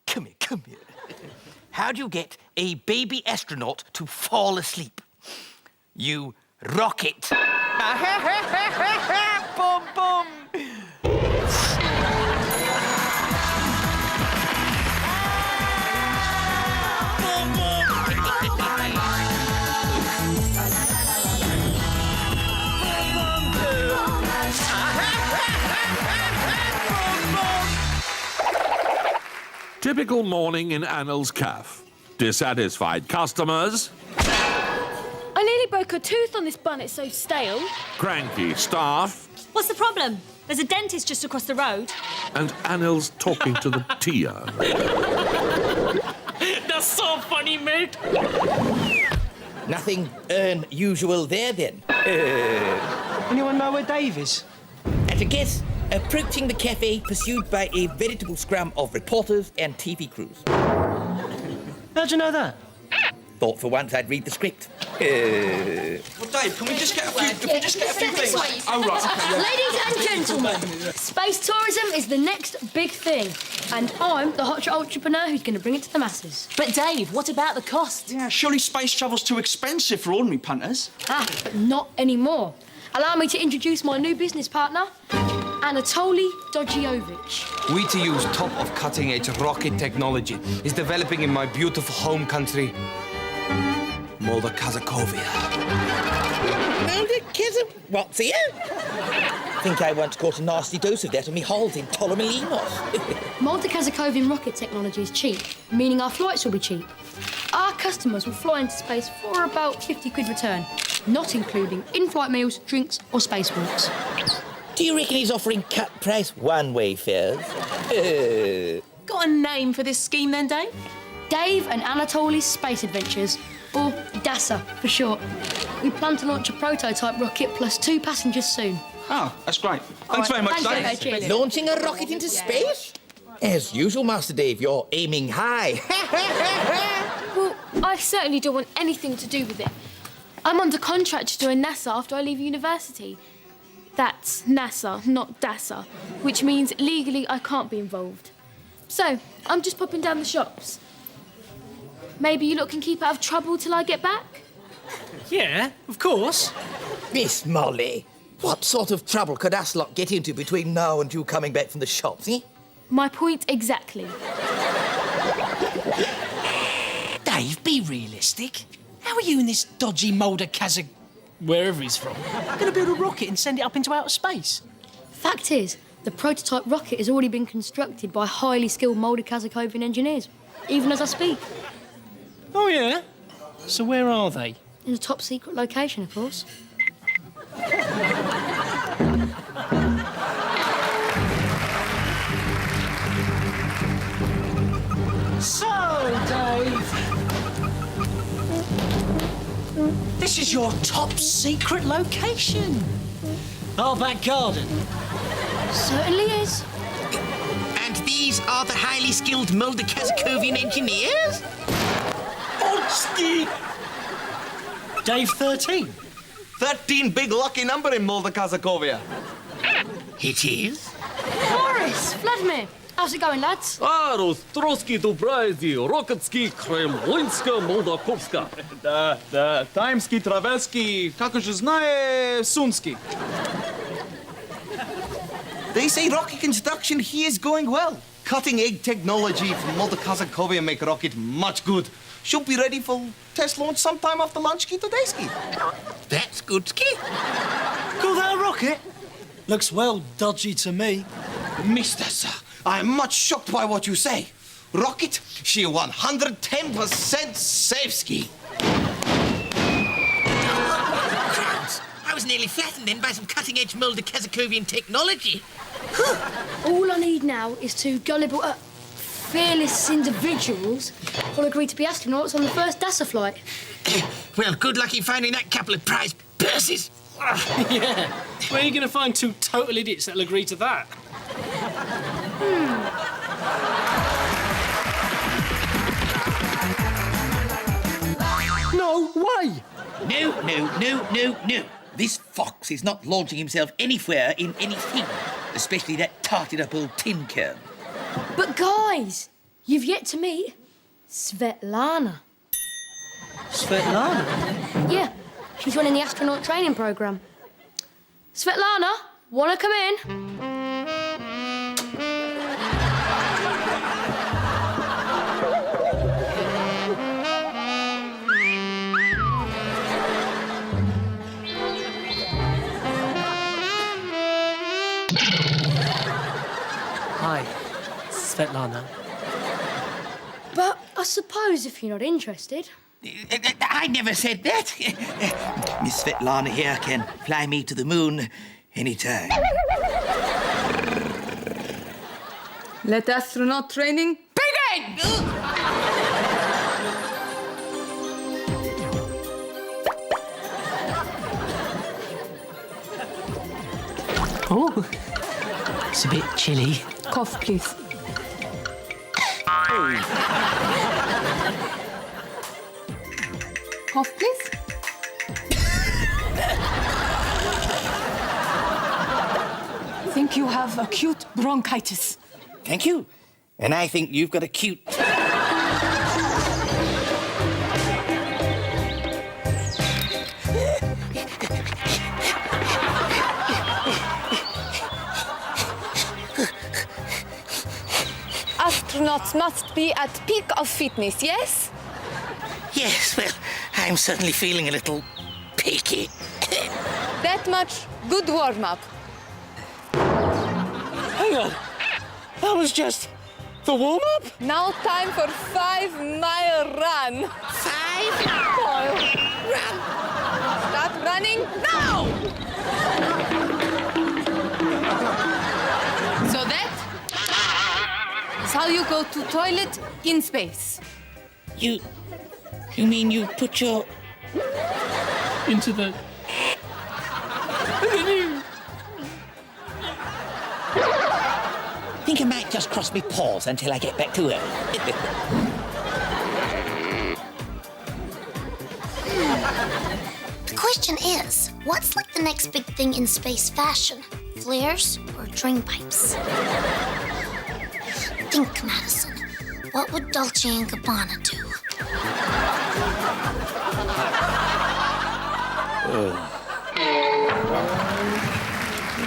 Come here. How do you get a baby astronaut to fall asleep? You rock it. Boom, boom. Typical morning in Anil's cafe. Dissatisfied customers, I nearly broke a tooth on this bun, it's so stale. cranky staff, What's the problem? There's a dentist just across the road. and Anil's talking to the Tia. That's so funny, mate. Nothing unusual there, then. Anyone know where Dave is? At a guess, approaching the cafe pursued by a veritable scrum of reporters and TV crews. How'd you know that? Thought for once I'd read the script. Well, Dave, can we just get a few things? Oh, right, okay, yeah. Ladies and gentlemen, space tourism is the next big thing. And I'm the hot shot entrepreneur who's going to bring it to the masses. But Dave, what about the cost? Yeah, surely space travel's too expensive for ordinary punters. But not anymore. Allow me to introduce my new business partner, Anatoly Dodgiovic. We to use top of cutting-edge rocket technology is developing in my beautiful home country, Moldavia. What's here? Think I once caught a nasty dose of that on me halls in Tolomilinos. Moldavia rocket technology is cheap, meaning our flights will be cheap. Our customers will fly into space for about 50 quid return, not including in-flight meals, drinks or spacewalks. Do you reckon he's offering cut price one-way fares? Got a name for this scheme then, Dave? Dave and Anatoly's Space Adventures, or DASA for short. We plan to launch a prototype rocket plus 2 passengers soon. Oh, that's great. Thanks very much, Dave. Thanks, Cheers. Launching a rocket into space? As usual, Master Dave, you're aiming high. Well, I certainly don't want anything to do with it. I'm under contract to join NASA after I leave university. That's NASA, not DASA, which means legally I can't be involved. So, I'm just popping down the shops. Maybe you lot can keep out of trouble till I get back? Yeah, of course. Miss Molly, what sort of trouble could us lot get into between now and you coming back from the shops, eh? My point exactly. Dave, be realistic. How are you and this dodgy Mulder Kazakh, wherever he's from, going to build a rocket and send it up into outer space? Fact is, the prototype rocket has already been constructed by highly skilled Moldavia engineers, even as I speak. Oh, yeah? So where are they? In a top secret location, of course. So, Dave, this is your top secret location. Our back garden. Certainly is. And these are the highly skilled Moldavia engineers? Odsky! Dave 13. 13 big lucky number in Moldavia. It is? Boris, Vladimir, how's it going, lads? Trotsky Dubrazi, Rokotsky, Kremlinska, Moldakovska. Да, Таймский, Травецкий, как же знаю, Сунский. They say rocket construction here is going well. Cutting-edge technology from Moldavia make rocket much good. Should be ready for test launch sometime after lunch today, ski. That's good, Ski. Call that a rocket? Looks well dodgy to me. Mr. Sir, I am much shocked by what you say. Rocket, she 110% safe, ski. Crowds. I was nearly flattened then by some cutting-edge Moldavia technology. All I need now is two gullible, fearless individuals who'll agree to be astronauts on the first DASA flight. Well, good luck in finding that couple of prize purses. Yeah. Where are you going to find two total idiots that'll agree to that? No way! No. This fox is not launching himself anywhere in anything, especially that tarted up old tin can. But guys, You've yet to meet Svetlana. Svetlana? Yeah, she's running the astronaut training program. Svetlana, wanna come in? Hi, Svetlana. But I suppose if you're not interested... I never said that. Miss Svetlana here can fly me to the moon anytime. Let astronaut training Begin! Oh, it's a bit chilly. cough, please. Cough, please. Think you have acute bronchitis. Thank you. And I think you've got a cute... Astronauts must be at peak of fitness, yes? Yes, well, I'm certainly feeling a little peaky. That much good warm-up. Hang on. That was just the warm-up? Now time for 5-mile run. 5-mile run. Start running now! So that is how you go to toilet in space. You mean you put your... Into the... Think I might just cross me paws until I get back to Earth. The question is, what's like the next big thing in space fashion? Flares or drain pipes? Think, Madison. What would Dolce & Gabbana do?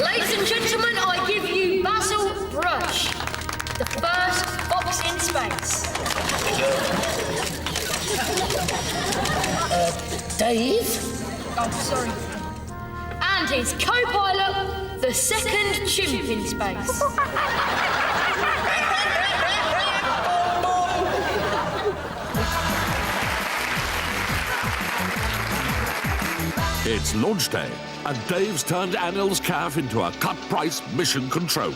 Ladies and gentlemen, I give you Basil Brush, the first fox in space. Dave? Oh, sorry. And his co-pilot, the second chimp in space. It's launch day, and Dave's turned Anil's calf into a cut-price mission control.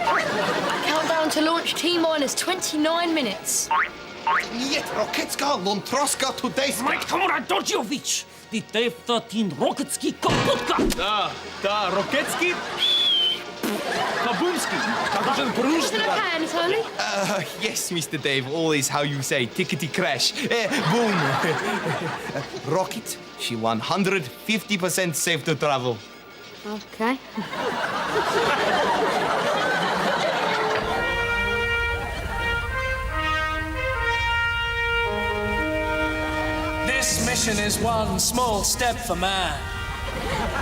Countdown to launch T-minus 29 minutes. Niet Roketska, Lontroska, Tudejska. Mike Komradorjovich! The Dave 13 Rocketski Kaputka! Da, Roketski? Kaboomski. Is it okay, Anatoly? Yes, Mr. Dave, always how you say, tickety crash. Boom. Rocket, she 150% safe to travel. Okay. This mission is one small step for man.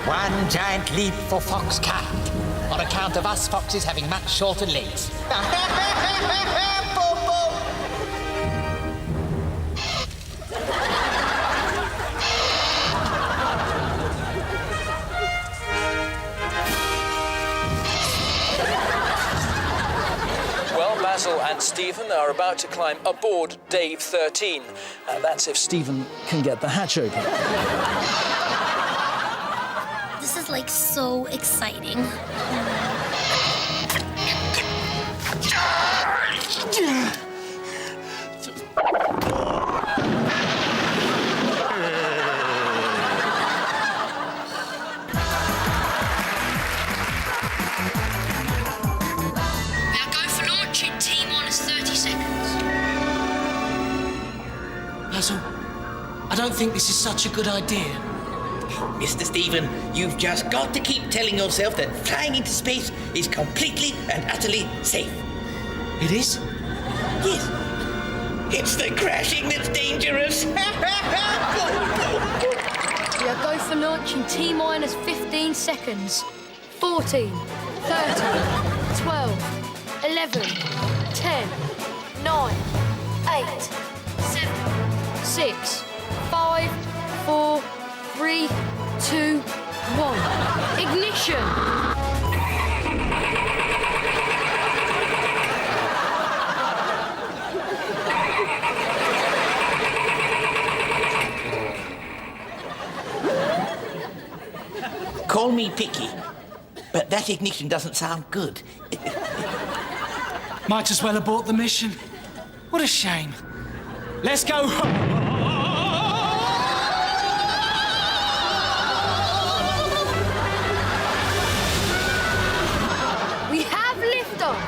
One giant leap for Foxcat, on account of us foxes having much shorter legs. Well, Basil and Stephen are about to climb aboard Dave 13. That's if Stephen can get the hatch open. This is like so exciting. Now go for launch in T-minus 30 seconds. Basil, I don't think this is such a good idea. Mr. Stephen, you've just got to keep telling yourself that flying into space is completely and utterly safe. It is? Yes. It's the crashing that's dangerous. We are go for launch in T-minus 15 seconds. 14, 13, 12, 11, 10, 9, 8, 7, 6, 5, 4, 3, 2, 1. Ignition! Call me picky, but that ignition doesn't sound good. Might as well abort the mission. What a shame. Let's go. We have liftoff!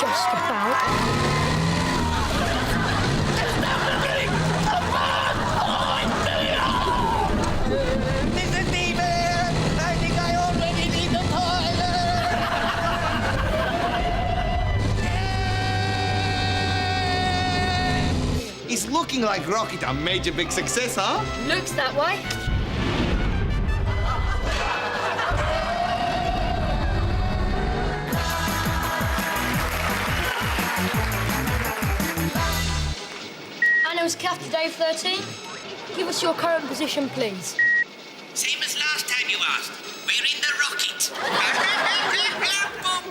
Just about. Mr. Steven, I think I already need the toilet. It's looking like Rocket a major big success, huh? Looks that way. Animals Captain Dave 13, give us your current position, please. Same as last time you asked. We're in the rocket. Boom,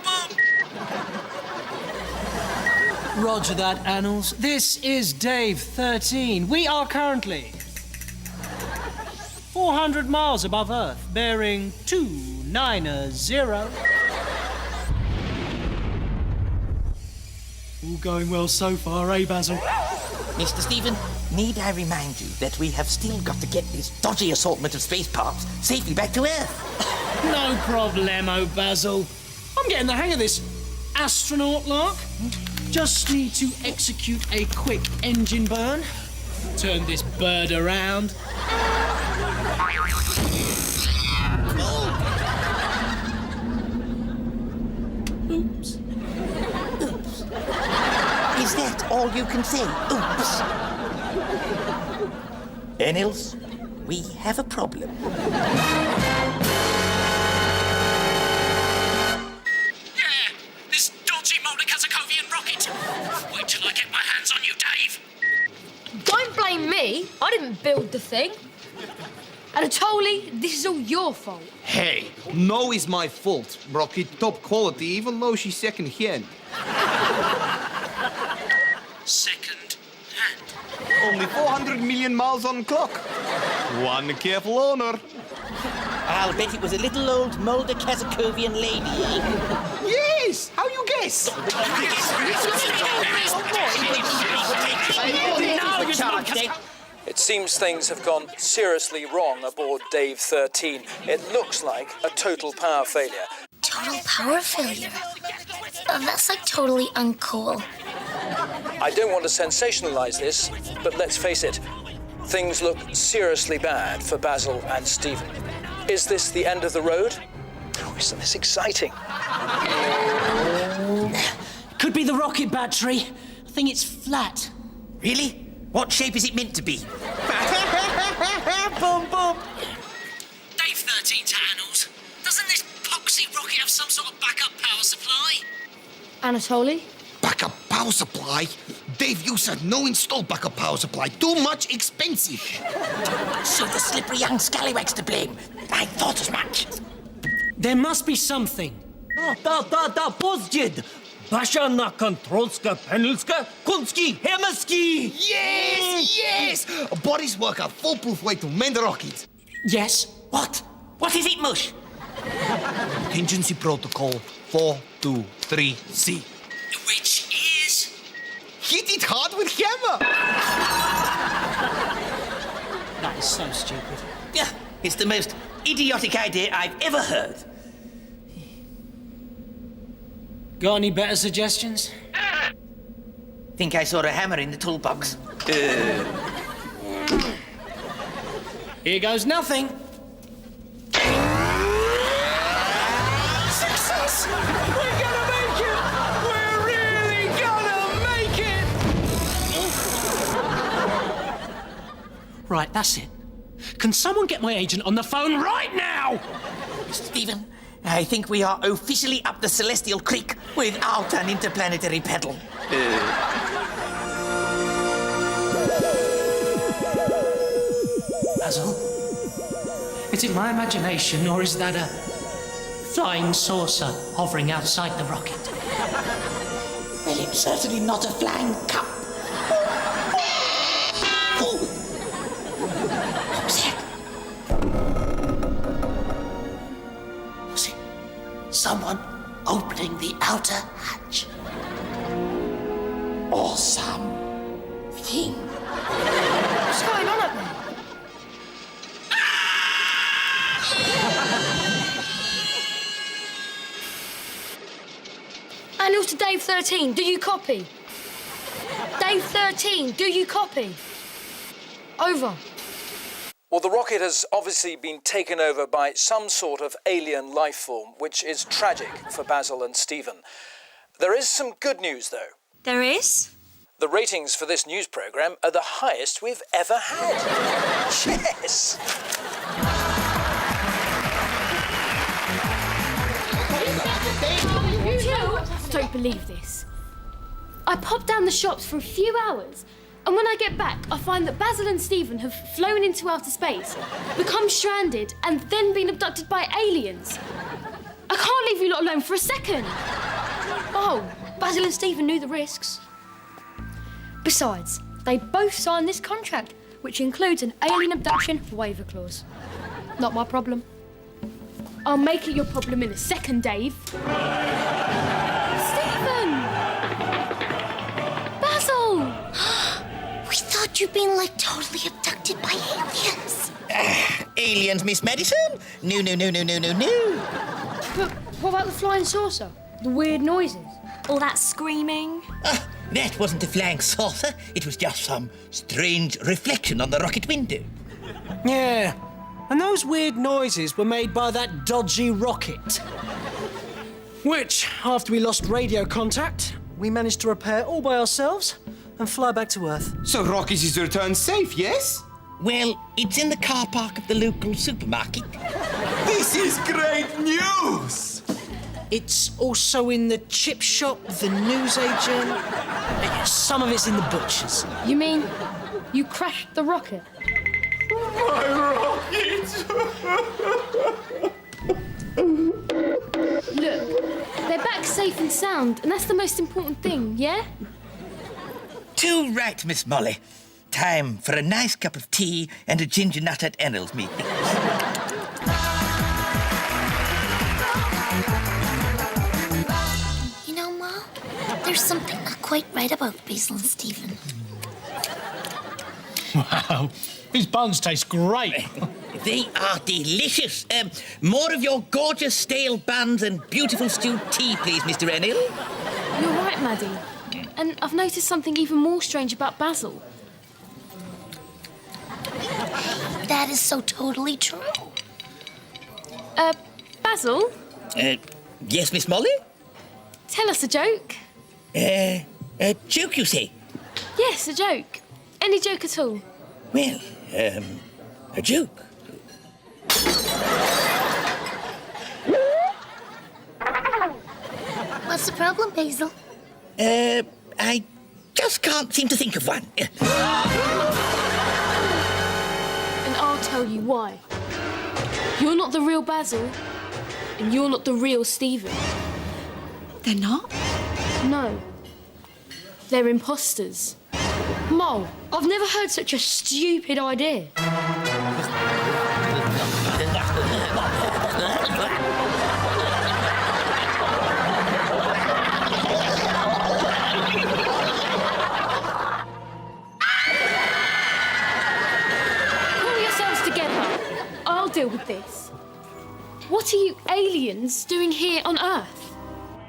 boom. Roger that, Annals. This is Dave 13. We are currently 400 miles above Earth, bearing 290. All going well so far, eh, Basil? Mr. Stephen, need I remind you that we have still got to get this dodgy assortment of space parts safely back to Earth? No problemo, Basil. I'm getting the hang of this astronaut lark. Just need to execute a quick engine burn. Turn this bird around. Oops. Oops. Is that all you can say? Oops. Daniels, we have a problem. Yeah, this dodgy Moldakazakovian rocket. Wait till I get my hands on you, Dave. Don't blame me. I didn't build the thing. Anatoly, this is all your fault. Hey, no, it's my fault. Rocket top quality, even though she's second hand. Second hand. Only 400 million miles on clock. One careful owner. I'll bet it was a little old Moldakazakovian lady, eh? Yes! How you guess? No charge, Dave. It seems things have gone seriously wrong aboard Dave 13. It looks like a total power failure. Total power failure. That's like totally uncool. I don't want to sensationalize this, but let's face it, things look seriously bad for Basil and Stephen. Is this the end of the road? Oh, isn't this exciting? Could be the rocket battery. I think it's flat. Really? What shape is it meant to be? Boom, boom. Dave 13 to Annals. Doesn't this poxy rocket have some sort of backup power supply? Anatoly? Backup power supply? Dave, you said no install backup power supply. Too much expensive. So the slippery young scallywag's to blame. I thought as much. There must be something. Та, поздед. Баша на контрольска, пенельска, конски, хемески. Yes, yes! Body's work a foolproof way to mend the rocket. Yes. What? What is it, Mush? Contingency protocol 423C. Which is? Hit it hard with hammer. That is so stupid. Yeah, it's the most idiotic idea I've ever heard. Got any better suggestions? Think I saw a hammer in the toolbox. Here goes nothing. Success! Yes! We're gonna make it! We're really gonna make it! Right, that's it. Can someone get my agent on the phone right now? Stephen, I think we are officially up the Celestial Creek without an interplanetary pedal. Basil? Is it my imagination, or is that a flying saucer hovering outside the rocket? Well, it's certainly not a flying cup. Oh. What was that? Was it someone opening the outer hatch? Or something? What's going on up there? Annals to Dave 13, do you copy? Dave 13, do you copy? Over. Well, the rocket has obviously been taken over by some sort of alien life form, which is tragic for Basil and Stephen. There is some good news, though. There is? The ratings for this news programme are the highest we've ever had. Yes! I don't believe this. I popped down the shops for a few hours, and when I get back, I find that Basil and Stephen have flown into outer space, become stranded, and then been abducted by aliens. I can't leave you lot alone for a second. Oh, Basil and Stephen knew the risks. Besides, they both signed this contract, which includes an alien abduction waiver clause. Not my problem. I'll make it your problem in a second, Dave. Stephen! Basil! We thought you'd been, like, totally abducted by aliens. Aliens, Miss Madison? No. But what about the flying saucer? The weird noises? All that screaming? That wasn't a flying saucer. It was just some strange reflection on the rocket window. Yeah, and those weird noises were made by that dodgy rocket. Which, after we lost radio contact, we managed to repair all by ourselves and fly back to Earth. So Rocket is returned safe, yes? Well, it's in the car park of the local supermarket. This is great news! It's also in the chip shop, the newsagent. Some of it's in the butcher's. You mean you crashed the rocket? My rocket! Look, they're back safe and sound, and that's the most important thing, yeah? Too right, Miss Molly. Time for a nice cup of tea and a ginger nut at Ennell's meeting. You know, Ma, there's something not quite right about Basil and Stephen. Wow, these buns taste great. They are delicious. More of your gorgeous stale buns and beautiful stewed tea, please, Mr. Ennell. You're right, Maddie. And I've noticed something even more strange about Basil. That is so totally true. Basil, Yes, Miss Molly? tell us a joke. A joke, you say? Yes, a joke. Any joke at all. Well, a joke. What's the problem, Basil? I just can't seem to think of one. And I'll tell you why. You're not the real Basil, and you're not the real Stephen. They're not? No. They're imposters. Mo, I've never heard such a stupid idea. Pull yourselves together. I'll deal with this. What are you aliens doing here on Earth?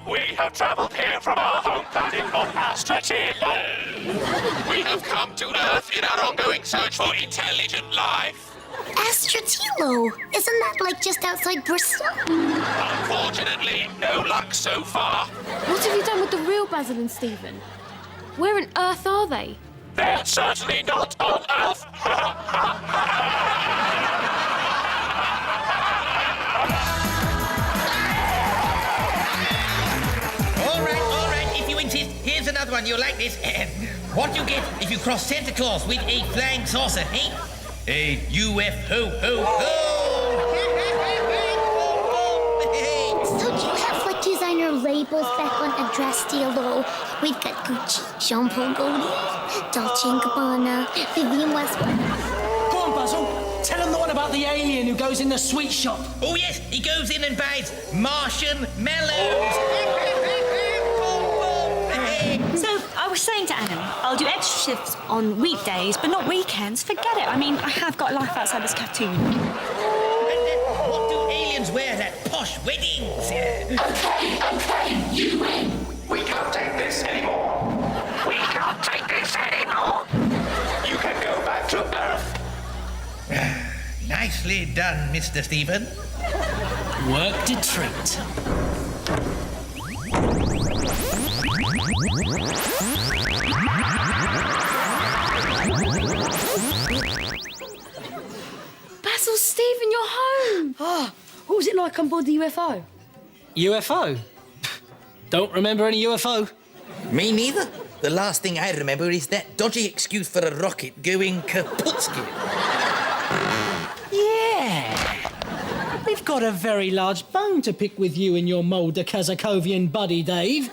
We have travelled here from our home planet of Astratil. We have come to Earth in our ongoing search for intelligent life. Astratilo. Isn't that like just outside Bristol? Unfortunately, no luck so far. What have you done with the real Basil and Stephen? Where on earth are they? They're certainly not on Earth. All right, if you insist, here's another one. You'll like this. What you get if you cross Santa Claus with a flying saucer, eh? A UFO. So do you have like designer labels back on Adrastilo? We've got Gucci, Jean Paul Gaultier, Dolce & Gabbana, Vivienne Westwood. Go on, Basil. Tell him the one about the alien who goes in the sweet shop. Oh, yes, he goes in and buys Martian mellows. So I was saying to Anna, I'll do extra shifts on weekdays, but not weekends. Forget it. I mean, I have got a life outside this cartoon. And what do aliens wear at posh weddings? Okay, you win. We can't take this anymore. We can't take this anymore. You can go back to Earth. Nicely done, Mr. Stephen. Worked a treat. Basil, Stephen, you're home! What was it like on board the UFO? UFO? Don't remember any UFO. Me neither. The last thing I remember is that dodgy excuse for a rocket going kaputski. Yeah. We've got a very large bone to pick with you and your Mulder Kazakovian buddy, Dave.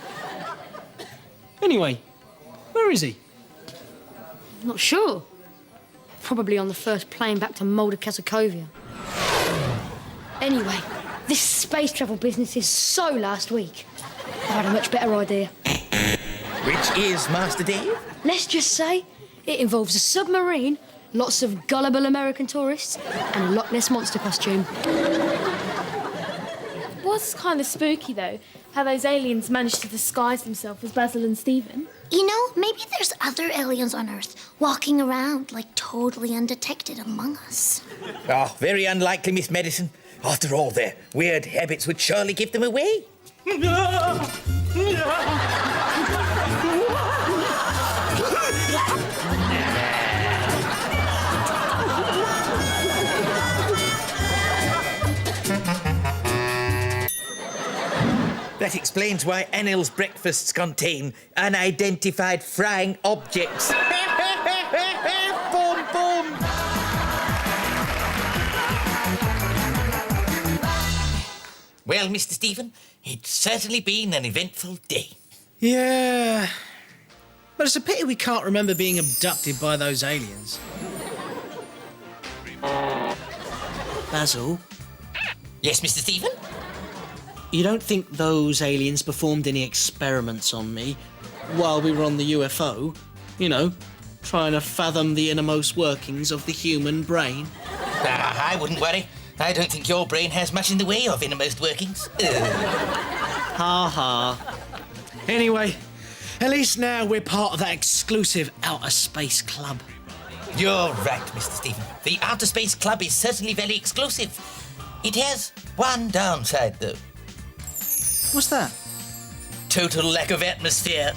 Anyway, where is he? Not sure. Probably on the first plane back to Mulder Kazakovia. Anyway, this space travel business is so last week. I had a much better idea. Which is, Master Dave? Let's just say it involves a submarine, lots of gullible American tourists, and a Loch Ness Monster costume. It was kind of spooky, though, how those aliens managed to disguise themselves as Basil and Stephen. You know, maybe there's other aliens on Earth walking around like totally undetected among us. Oh, very unlikely, Miss Medicine. After all, their weird habits would surely give them away. That explains why Anil's breakfasts contain unidentified frying objects. Boom, boom. Well, Mr. Stephen, it's certainly been an eventful day. Yeah. But it's a pity we can't remember being abducted by those aliens. Basil? Yes, Mr. Stephen? You don't think those aliens performed any experiments on me while we were on the UFO? You know, trying to fathom the innermost workings of the human brain? I wouldn't worry. I don't think your brain has much in the way of innermost workings. Ha ha. Anyway, at least now we're part of that exclusive outer space club. You're right, Mr. Stephen. The Outer Space Club is certainly very exclusive. It has one downside, though. What's that? Total lack of atmosphere.